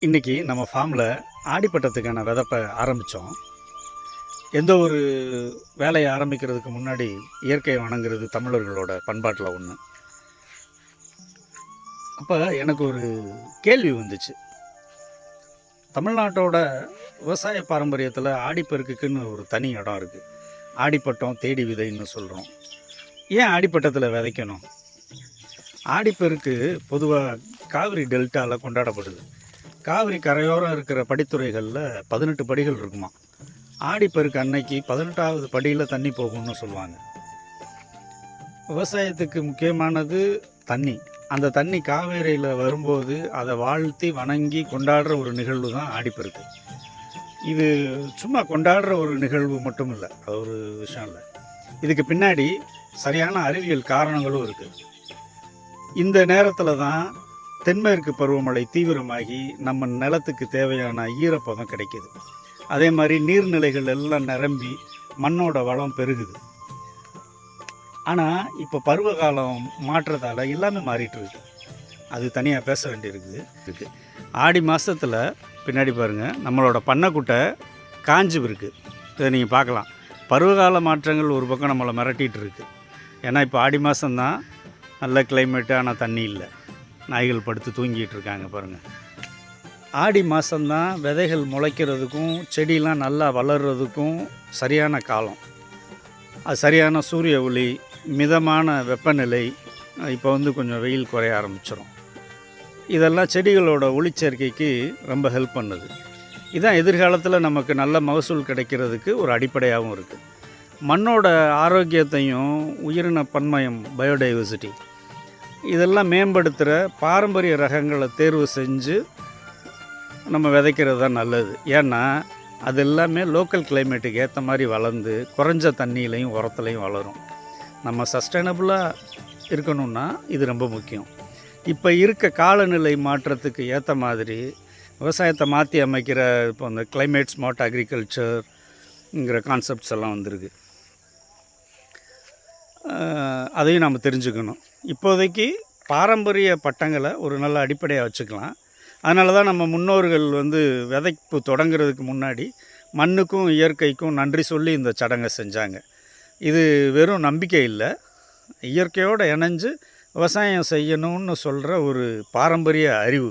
இன்றைக்கி நம்ம ஃபார்மில் ஆடிப்பட்டத்துக்கான விதப்பை ஆரம்பித்தோம். எந்த ஒரு வேலையை ஆரம்பிக்கிறதுக்கு முன்னாடி இயற்கையை வணங்குறது தமிழர்களோட பண்பாட்டில் ஒன்று. அப்போ எனக்கு ஒரு கேள்வி வந்துச்சு. தமிழ்நாட்டோட விவசாய பாரம்பரியத்தில் ஆடிப்பெருக்குன்னு ஒரு தனி இடம் இருக்குது. ஆடிப்பட்டம் தேடி விதைன்னு சொல்கிறோம். ஏன் ஆடிப்பட்டத்தில் விதைக்கணும்? ஆடிப்பெருக்கு பொதுவாக காவிரி டெல்டாவில் கொண்டாடப்படுது. காவிரி கரையோரம் இருக்கிற படித்துறைகளில் 18 படிகள் இருக்குமா. ஆடிப்பெருக்கு அன்னைக்கு 18வது படியில் தண்ணி போகும்னு சொல்லுவாங்க. விவசாயத்துக்கு முக்கியமானது தண்ணி. அந்த தண்ணி காவேரியில் வரும்போது அதை வாழ்த்தி வணங்கி கொண்டாடுற ஒரு நிகழ்வு தான் ஆடிப்பெருக்கு. இது சும்மா கொண்டாடுற ஒரு நிகழ்வு மட்டும் இல்லை, அது ஒரு விஷயம் இல்லை. இதுக்கு பின்னாடி சரியான அறிவியல் காரணங்களும் இருக்குது. இந்த நேரத்தில் தான் தென்மேற்கு பருவமழை தீவிரமாகி நம்ம நிலத்துக்கு தேவையான ஈரப்பதம் கிடைக்கிது. அதே மாதிரி நீர்நிலைகள் எல்லாம் நிரம்பி மண்ணோட வளம் பெருகுது. ஆனால் இப்போ பருவகாலம் மாற்றத்தால் எல்லாமே மாறிட்டு இருக்கு. அது தனியாக பேச வேண்டியிருக்குது. ஆடி மாதத்தில் பின்னாடி பாருங்கள், நம்மளோட பண்ணைக்குட்டை காஞ்சி இருக்குது. இதை நீங்கள் பார்க்கலாம். பருவகால மாற்றங்கள் ஒரு பக்கம் நம்மளை மிரட்டிகிட்டு இருக்குது. ஏன்னா இப்போ ஆடி மாதம்தான் நல்ல கிளைமேட்டு, ஆனால் தண்ணி இல்லை. நாய்கள் படுத்து தூங்கிட்டு இருக்காங்க பாருங்கள். ஆடி மாதம்தான் விதைகள் முளைக்கிறதுக்கும் செடியெலாம் நல்லா வளர்கிறதுக்கும் சரியான காலம். அது சரியான சூரிய ஒளி, மிதமான வெப்பநிலை. இப்போ கொஞ்சம் வெயில் குறைய ஆரம்பிச்சிடும். இதெல்லாம் செடிகளோட ஒளிச்சேர்க்கைக்கு ரொம்ப ஹெல்ப் பண்ணுது. இதுதான் எதிர்காலத்தில் நமக்கு நல்ல மகசூல் கிடைக்கிறதுக்கு ஒரு அடிப்படையாகவும் இருக்குது. மண்ணோட ஆரோக்கியத்தையும் உயிரின பன்மயம், பயோடைவர்சிட்டி, இதெல்லாம் மேம்படுத்துகிற பாரம்பரிய ரகங்களை தேர்வு செஞ்சு நம்ம விதைக்கிறது தான் நல்லது. ஏன்னா அது எல்லாமே லோக்கல் கிளைமேட்டுக்கு ஏற்ற மாதிரி வளர்ந்து குறைஞ்ச தண்ணியிலையும் உரத்துலையும் வளரும். நம்ம சஸ்டைனபுளாக இருக்கணும்னா இது ரொம்ப முக்கியம். இப்போ இருக்க காலநிலை மாற்றத்துக்கு ஏற்ற மாதிரி விவசாயத்தை மாற்றி அமைக்கிற இப்போ அந்த கிளைமேட் ஸ்மார்ட் அக்ரிகல்ச்சர்ங்கிற கான்செப்ட்ஸ் எல்லாம் வந்திருக்கு. அதையும் நாம் தெரிஞ்சுக்கணும். இப்போதைக்கு பாரம்பரிய பட்டங்களை ஒரு நல்ல அடிப்படையாக வச்சுக்கலாம். அதனால தான் நம்ம முன்னோர்கள் விதைப்பு தொடங்கிறதுக்கு முன்னாடி மண்ணுக்கும் இயற்கைக்கும் நன்றி சொல்லி இந்த சடங்கை செஞ்சாங்க. இது வெறும் நம்பிக்கை இல்லை, இயற்கையோடு இணைஞ்சு விவசாயம் செய்யணும்னு சொல்கிற ஒரு பாரம்பரிய அறிவு.